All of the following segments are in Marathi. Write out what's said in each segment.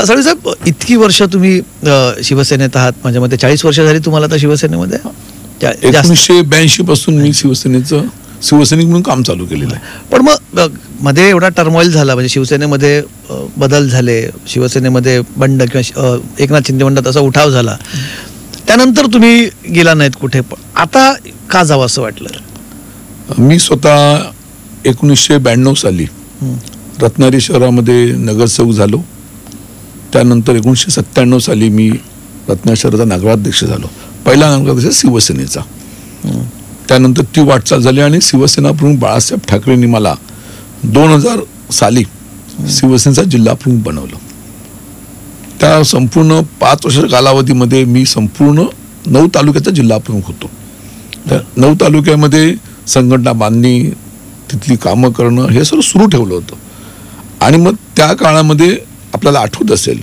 साळवे साहेब, इतकी वर्ष तुम्ही शिवसेनेत आहात, माझ्या मते 40 वर्ष झाली तुम्हाला आता शिवसेनेमध्ये. 1982 पासून मी शिवसैनिक म्हणून काम चालू केलेलं आहे. पण मग मध्ये एवढा टर्मॉइल झाला, म्हणजे शिवसेनेमध्ये बदल झाले, शिवसेनेमध्ये बंड किंवा एकनाथ शिंदे म्हणतात असा उठाव झाला, त्यानंतर तुम्ही गेला नाहीत कुठे. पण आता का जावं असं वाटलं? मी स्वतः 1992 साली रत्नागिरी शहरामध्ये नगरसेवक झालो. त्यानंतर 1997 साली मी रत्नागिरी शहराचा नगराध्यक्ष झालो, पहिला नगराध्यक्ष शिवसेनेचा. त्यानंतर ती वाटचाल झाली आणि शिवसेना प्रमुख बाळासाहेब ठाकरेंनी मला 2000 साली शिवसेनेचा जिल्हा प्रमुख बनवलं. त्या संपूर्ण 5 वर्षाच्या कालावधीमध्ये मी संपूर्ण 9 तालुक्याचा जिल्हा प्रमुख होतो. त्या 9 तालुक्यामध्ये संघटना बांधणी, तिथली कामं करणं हे सर्व सुरू ठेवलं होतं. आणि मग त्या काळामध्ये आपल्याला आठवत असेल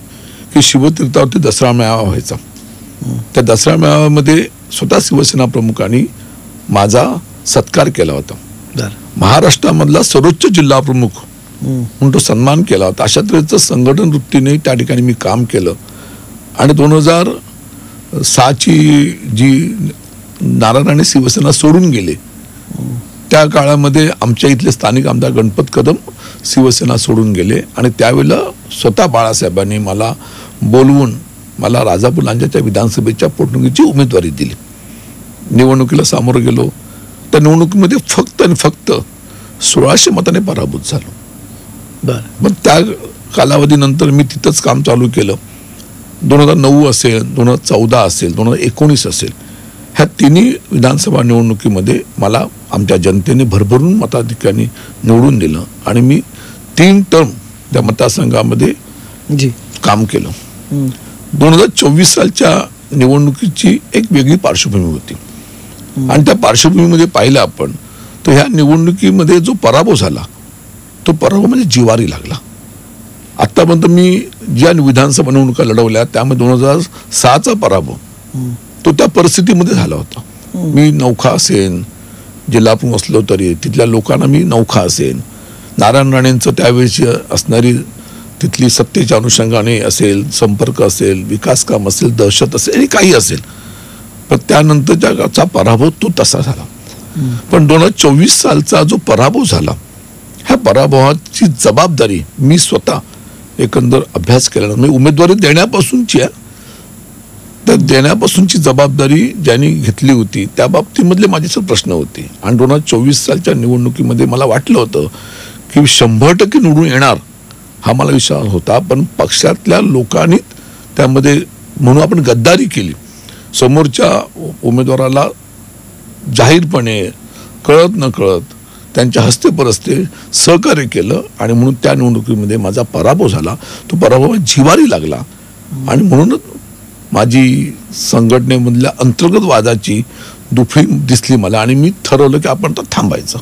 की शिवतीर्थावरती दसरा मेळावा व्हायचा. त्या दसरा मेळाव्यामध्ये स्वतः शिवसेना प्रमुखांनी माझा सत्कार केला होता. महाराष्ट्रामधला सर्वोच्च जिल्हा प्रमुख म्हणून तो सन्मान केला होता. अशा तऱ्हेचं संघटन वृत्तीने त्या ठिकाणी मी काम केलं. आणि 2006ची जी नारायण शिवसेना सोडून गेले, त्या काळामध्ये आमच्या इथले स्थानिक आमदार गणपत कदम शिवसेना सोडून गेले. आणि त्यावेळेला स्वतः बाळासाहेबांनी मला बोलवून मला राजापूर लांजाच्या विधानसभेच्या पोटनिवडणुकीची उमेदवारी दिली. निवडणुकीला सामोरं गेलो. त्या निवडणुकीमध्ये फक्त आणि फक्त 1600 मताने पराभूत झालो. मग त्या कालावधीनंतर मी तिथंच काम चालू केलं. 2009 असेल, 2014 असेल, 2019 असेल, ह्या तिन्ही विधानसभा निवडणुकीमध्ये मला आमच्या जनतेने भरभरून मताधिकाऱ्यांनी निवडून दिलं आणि मी 3 टर्म त्या मतदारसंघामध्ये काम केलं. 2024 सालच्या निवडणुकीची एक वेगळी पार्श्वभूमी होती. आणि त्या पार्श्वभूमीमध्ये पाहिलं आपण तर ह्या निवडणुकीमध्ये जो पराभव झाला तो पराभव म्हणजे जिवारी लागला. आतापर्यंत मी ज्या विधानसभा निवडणुका लढवल्या त्यामध्ये 2006चा पराभव तो त्या परिस्थितीमध्ये झाला होता. मी नौखा असेन, जिल्हा प्रमुख असलो तरी तिथल्या लोकांना मी नौखा असेन, नारायण राणेंचं त्यावेळेची असणारी तिथली सत्तेच्या अनुषंगाने असेल, संपर्क असेल, विकास काम असेल, दहशत असेल, आणि काही असेल, पण त्यानंतरचा पराभव तो तसा झाला. पण 2024 सालचा जो पराभव झाला, ह्या पराभवाची जबाबदारी मी स्वतः एकंदर अभ्यास केला. मी उमेदवारी देण्यापासूनची आहे, तर देण्यापासूनची जबाबदारी ज्यांनी घेतली होती त्या बाबतीमधले माझे प्रश्न होते. आणि 2024 सालच्या निवडणुकीमध्ये मला वाटलं होतं की 100% निवडून येणार हा मला विश्वास होता. पण पक्षातल्या लोकांनी त्यामध्ये म्हणून आपण गद्दारी केली. समोरच्या उमेदवाराला जाहीरपणे कळत न कळत त्यांच्या हस्तेपरस्ते सहकार्य केलं आणि म्हणून त्या निवडणुकीमध्ये माझा पराभव झाला. तो पराभव जिवारी लागला आणि म्हणूनच माझी संघटनेमधल्या अंतर्गत वादाची दुफळी दिसली मला आणि मी ठरवलं की आपण तर थांबायचं.